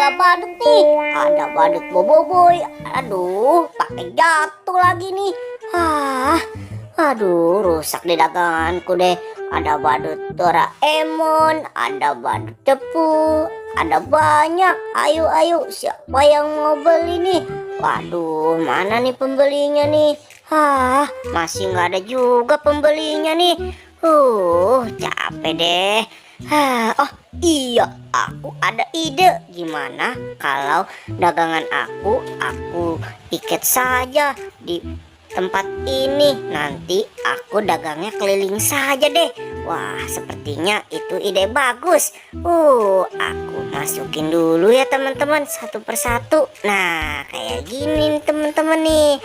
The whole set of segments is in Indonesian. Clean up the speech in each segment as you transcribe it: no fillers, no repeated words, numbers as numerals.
kepala badut nih. Ada badut Boboiboy. Aduh, pakai jatuh lagi nih. Aduh, rusak di daganganku deh. Ada badut Doraemon, ada badut Cepu, ada banyak. Ayo, siapa yang mau beli nih? Waduh, mana nih pembelinya nih? Masih nggak ada juga pembelinya nih. Capek deh. Oh iya, aku ada ide. Gimana kalau dagangan aku piket saja di tempat ini. Nanti aku dagangnya keliling saja deh. Wah, sepertinya itu ide bagus. Aku masukin dulu ya teman-teman, satu persatu. Nah, kayak gini nih teman-teman nih.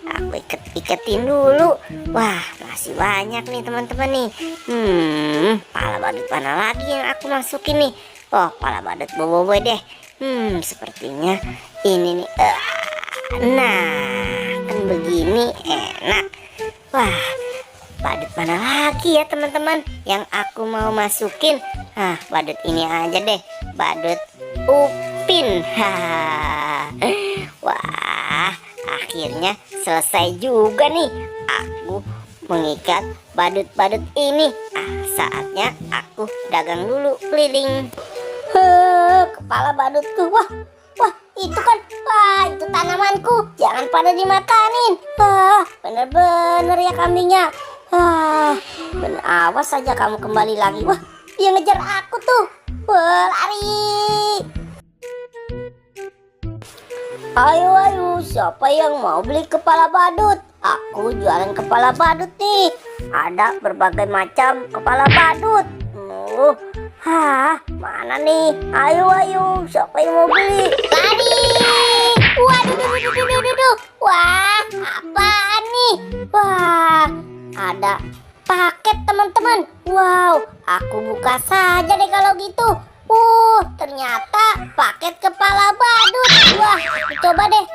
Aku iketin dulu. Wah, masih banyak nih teman-teman nih. Pala badut mana lagi yang aku masukin nih? Oh, pala badut Boboiboy deh. Sepertinya ini nih. Nah, kan begini enak. Wah, badut mana lagi ya teman-teman yang aku mau masukin? Badut ini aja deh, badut Upin. Wah, akhirnya selesai juga nih aku mengikat badut-badut ini. Saatnya aku dagang dulu keliling. Kepala badutku. Wah, itu kan, itu tanamanku. Jangan pada dimakanin. Bener-bener ya kambingnya. Awas saja kamu kembali lagi. Wah, dia ngejar aku tuh. Lari. Ayo, siapa yang mau beli kepala badut? Aku jualan kepala badut nih. Ada berbagai macam kepala badut. Mana nih? Ayo, siapa yang mau beli? Lari! Waduh. Wah, apaan nih? Wah, ada paket teman-teman. Wow, aku buka saja deh kalau gitu. Ternyata paket kepala badut. Wah, aku coba deh.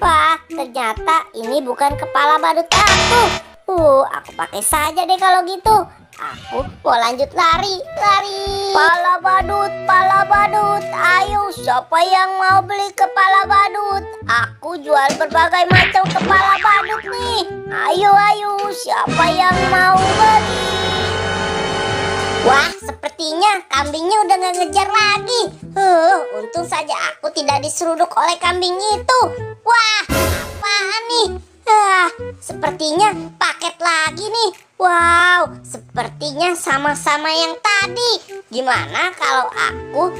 Wah, ternyata ini bukan kepala badut aku. Aku pakai saja deh kalau gitu. Aku mau lanjut lari. Pala badut, ayo siapa yang mau beli kepala badut? Aku jual berbagai macam kepala badut nih. Ayo, siapa yang mau beli? Wah, sepertinya kambingnya udah gak ngejar lagi. Untung saja aku tidak diseruduk oleh kambing itu. Wah, apaan nih? Sepertinya paket lagi nih. Wow, sepertinya sama-sama yang tadi. Gimana kalau aku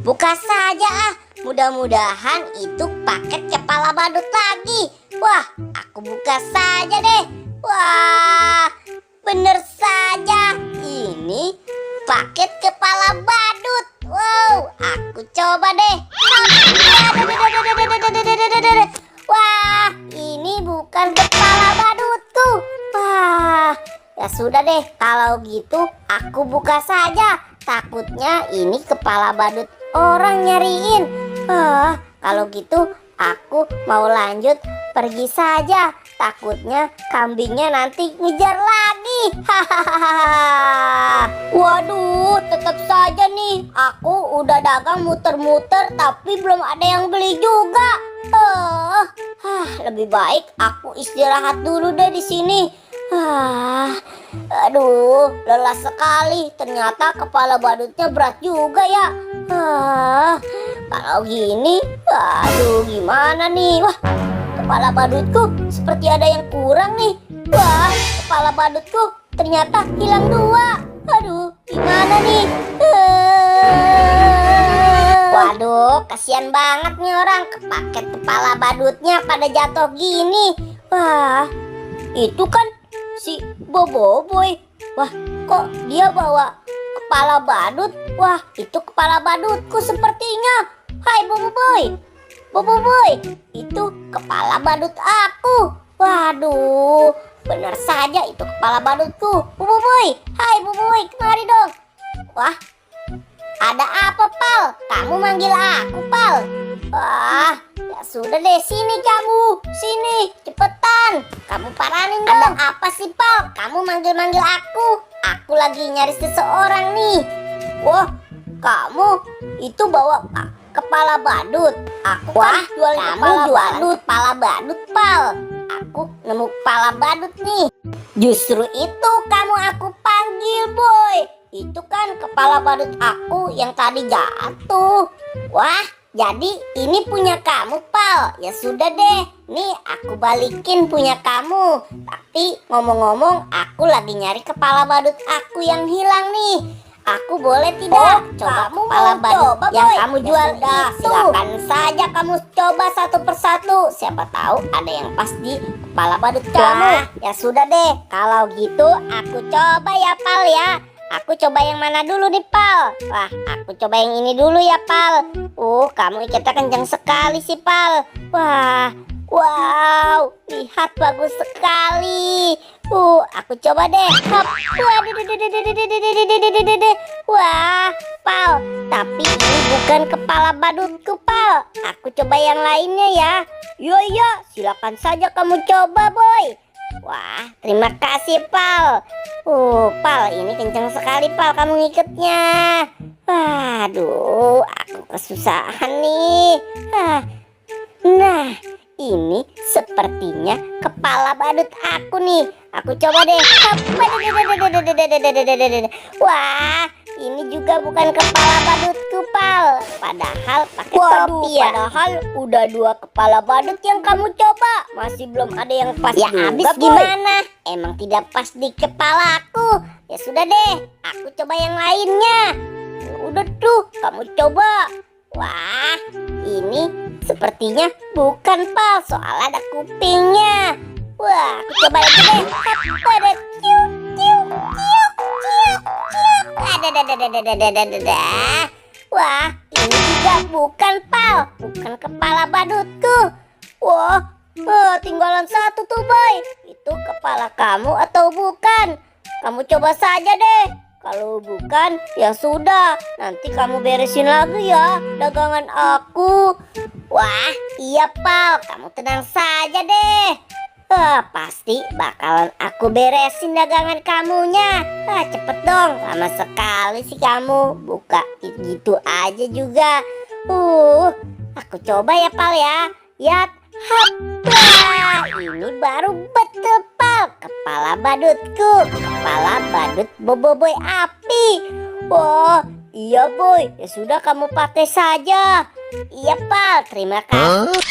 buka saja? Mudah-mudahan itu paket kepala badut lagi. Wah, aku buka saja deh. Wah, bener saja. Ini paket kepala badut. Wow, aku coba deh. Wah, ini bukan kepala badutku. Wah, ya sudah deh, kalau gitu aku buka saja. Takutnya ini kepala badut orang nyariin. Kalau gitu aku mau lanjut pergi saja. Takutnya kambingnya nanti ngejar lagi. Waduh, tetap saja nih. Aku udah dagang muter-muter tapi belum ada yang beli juga. Lebih baik aku istirahat dulu deh di sini. Aduh, lelah sekali. Ternyata kepala badutnya berat juga ya. Kalau gini, aduh gimana nih? Wah, kepala badutku seperti ada yang kurang nih. Wah, kepala badutku ternyata hilang 2. Aduh, gimana nih? Waduh, kasihan banget nih orang. Paket kepala badutnya pada jatuh gini. Wah, itu kan si Boboiboy. Wah, kok dia bawa kepala badut? Wah, itu kepala badutku sepertinya. Hai Boboiboy, itu kepala badut aku. Waduh, benar saja itu kepala badutku. Boboiboy, hai Boboiboy, kemari dong. Wah, ada apa, Pal? Kamu manggil aku, Pal? Wah, ya sudah deh, sini kamu. Sini, cepetan. Kamu paranin dong. Ada apa sih, Pal? Kamu manggil-manggil aku. Aku lagi nyari seseorang nih. Wah, kamu itu bawa kepala badut. Aku kan jual kepala badut. Kepala badut, Pal. Aku nemu kepala badut nih. Justru itu kamu aku panggil, boy. Itu kan kepala badut aku yang tadi jatuh. Wah, jadi ini punya kamu, Pal. Ya sudah deh, nih aku balikin punya kamu. Tapi ngomong-ngomong, aku lagi nyari kepala badut aku yang hilang nih. Aku boleh tidak coba kepala badut yang kamu jual itu? Silakan saja kamu coba satu persatu. Siapa tahu ada yang pas di kepala badut kamu. Ya sudah deh, kalau gitu aku coba ya, Pal ya. Aku coba yang mana dulu nih, Pal? Wah, aku coba yang ini dulu ya, Pal. Kamu ikatnya kencang sekali sih, Pal. Wah, wow, lihat bagus sekali. Aku coba deh. Wah, Pal, tapi ini bukan kepala badutku, Pal. Aku coba yang lainnya ya. Iya, silakan saja kamu coba, boy. Wah, terima kasih, Pal. Pal, ini kencang sekali, Pal, kamu ngikatnya. Waduh, aku kesusahan nih. Nah, ini sepertinya kepala badut aku nih. Aku coba deh. Wah, ini juga bukan kepala badutku, Pal. Padahal pakai topi ya. Padahal udah 2 kepala badut yang kamu coba. Masih belum ada yang pas. Ya habis gimana? Emang tidak pas di kepala aku. Ya sudah deh, aku coba yang lainnya. Udah tuh, kamu coba. Wah, ini sepertinya bukan, Pal, soal ada kupingnya. Wah, aku coba lagi deh. Ada ciuk. Wah, ini juga bukan, Pal. Bukan kepala badutku. Wah, tinggalan 1 tuh, boy. Itu kepala kamu atau bukan? Kamu coba saja deh. Kalau bukan, ya sudah. Nanti kamu beresin lagi ya dagangan aku. Wah, iya, Pal. Kamu tenang saja deh. Pasti bakalan aku beresin dagangan kamunya. Cepet dong. Lama sekali sih kamu buka gitu aja juga. Aku coba ya, Pal ya. Yat, hapa. Ini baru betul, Pal. Kepala badutku. Kepala badut boboiboy api. Wah, iya, boy. Ya sudah, kamu pakai saja. Iya, Pal. Terima kasih.